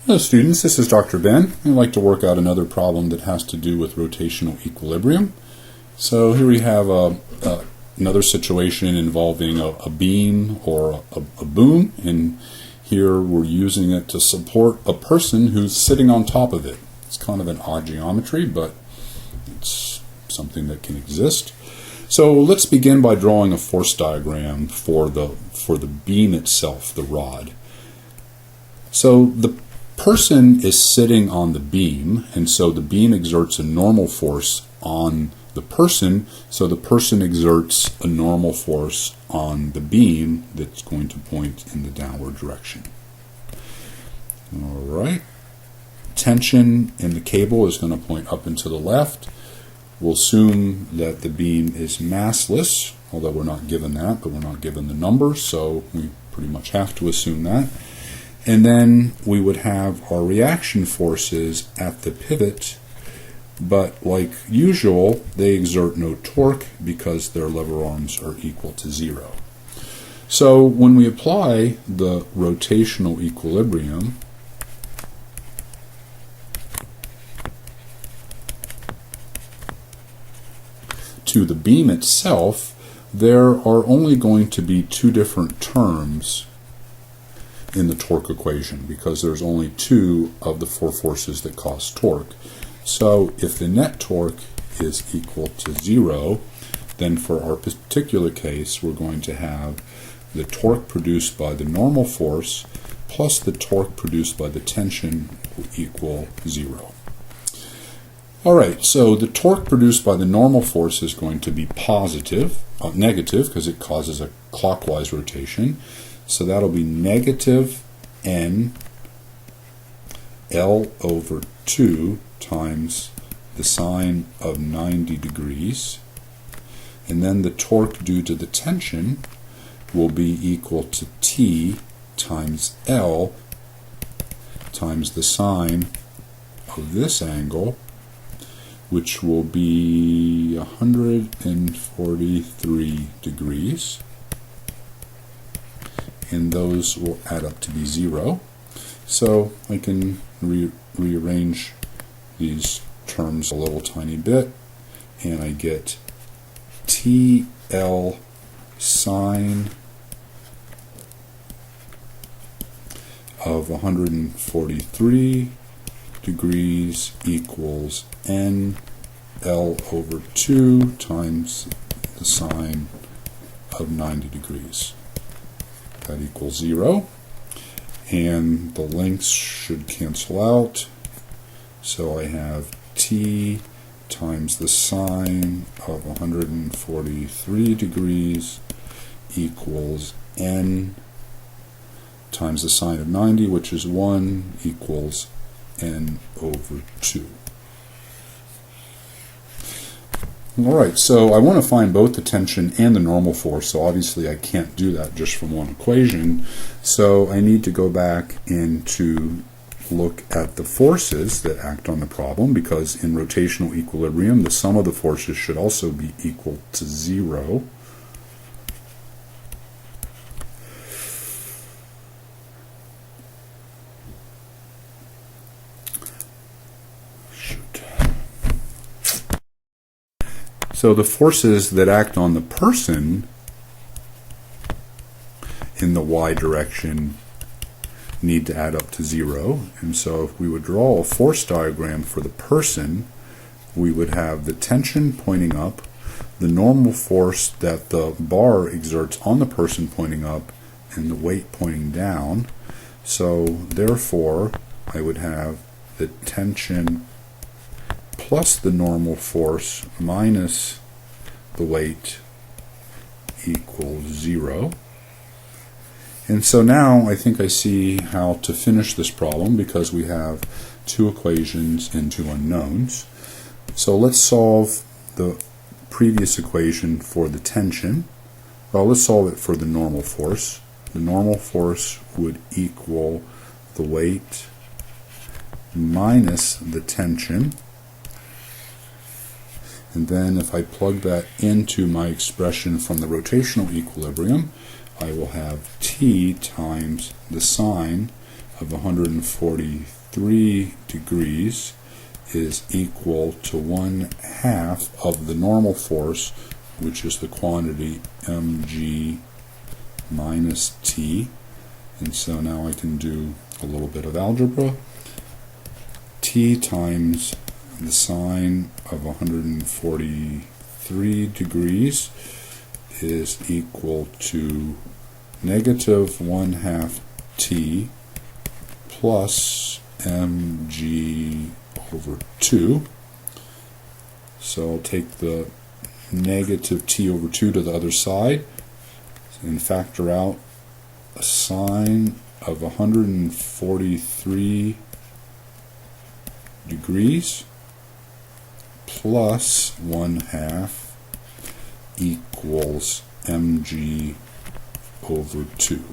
Hello students, this is Dr. Ben. I'd like to work out another problem that has to do with rotational equilibrium. So here we have another situation involving a beam or a boom, and here we're using it to support a person who's sitting on top of it. It's kind of an odd geometry, but it's something that can exist. So let's begin by drawing a force diagram for the beam itself, the rod. So the person is sitting on the beam, and so the beam exerts a normal force on the person, so the person exerts a normal force on the beam that's going to point in the downward direction. Alright, tension in the cable is going to point up and to the left. We'll assume that the beam is massless, although we're not given that, but we're not given the numbers, so we pretty much have to assume that. And then we would have our reaction forces at the pivot, but like usual, they exert no torque because their lever arms are equal to 0. So when we apply the rotational equilibrium, to the beam itself, there are only going to be two different terms in the torque equation because there's only two of the four forces that cause torque. So if the net torque is equal to 0, then for our particular case we're going to have the torque produced by the normal force plus the torque produced by the tension will equal 0. Alright, so the torque produced by the normal force is going to be negative because it causes a clockwise rotation. So that'll be negative N L over 2 times the sine of 90 degrees. And then the torque due to the tension will be equal to T times L times the sine of this angle, which will be 143 degrees. And those will add up to be 0. So I can rearrange these terms a little tiny bit, and I get TL sine of 143 degrees equals N L over 2 times the sine of 90 degrees. That equals 0, and the lengths should cancel out, so I have T times the sine of 143 degrees equals N times the sine of 90, which is 1, equals N over 2. Alright, so I want to find both the tension and the normal force, so obviously I can't do that just from one equation. So I need to go back and to look at the forces that act on the problem, because in rotational equilibrium the sum of the forces should also be equal to 0. So the forces that act on the person in the y direction need to add up to 0. And so if we would draw a force diagram for the person, we would have the tension pointing up, the normal force that the bar exerts on the person pointing up, and the weight pointing down. So therefore I would have the tension plus the normal force minus the weight equals 0. And so now I think I see how to finish this problem because we have two equations and two unknowns. So let's solve the previous equation for the tension. Well, let's solve it for the normal force. The normal force would equal the weight minus the tension. And then if I plug that into my expression from the rotational equilibrium, I will have T times the sine of 143 degrees is equal to 1/2 of the normal force, which is the quantity mg minus t. And so now I can do a little bit of algebra. T times the sine of 143 degrees is equal to negative 1/2 t plus mg over 2. So I'll take the negative t over 2 to the other side and factor out a sine of 143 degrees plus 1/2 equals mg over 2.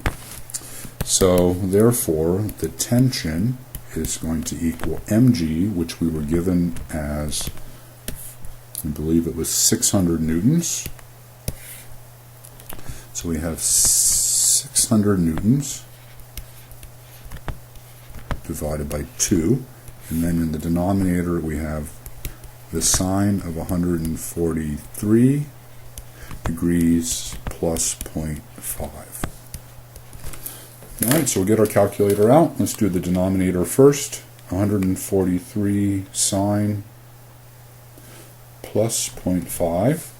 So therefore the tension is going to equal mg, which we were given as, I believe it was 600 newtons. So we have 600 newtons divided by 2, and then in the denominator we have the sine of 143 degrees plus 0.5. Alright, so we'll get our calculator out. Let's do the denominator first. 143 sine plus 0.5,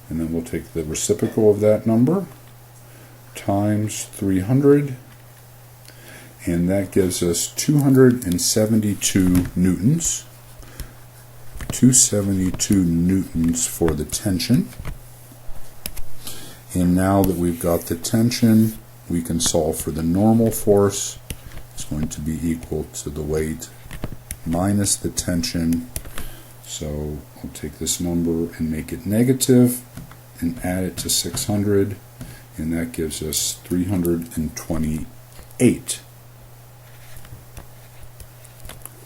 and then we'll take the reciprocal of that number times 300, and that gives us 272 newtons. 272 newtons for the tension. And now that we've got the tension, we can solve for the normal force. It's going to be equal to the weight minus the tension. So I'll take this number and make it negative and add it to 600, and that gives us 328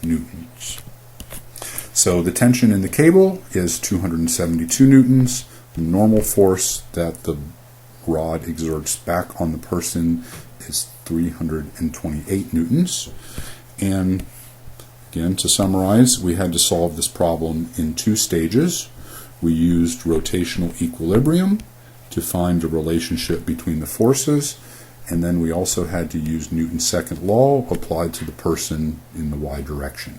newtons. So the tension in the cable is 272 newtons. The normal force that the rod exerts back on the person is 328 newtons. And again, to summarize, we had to solve this problem in 2 stages. We used rotational equilibrium to find a relationship between the forces, and then we also had to use Newton's second law applied to the person in the y direction.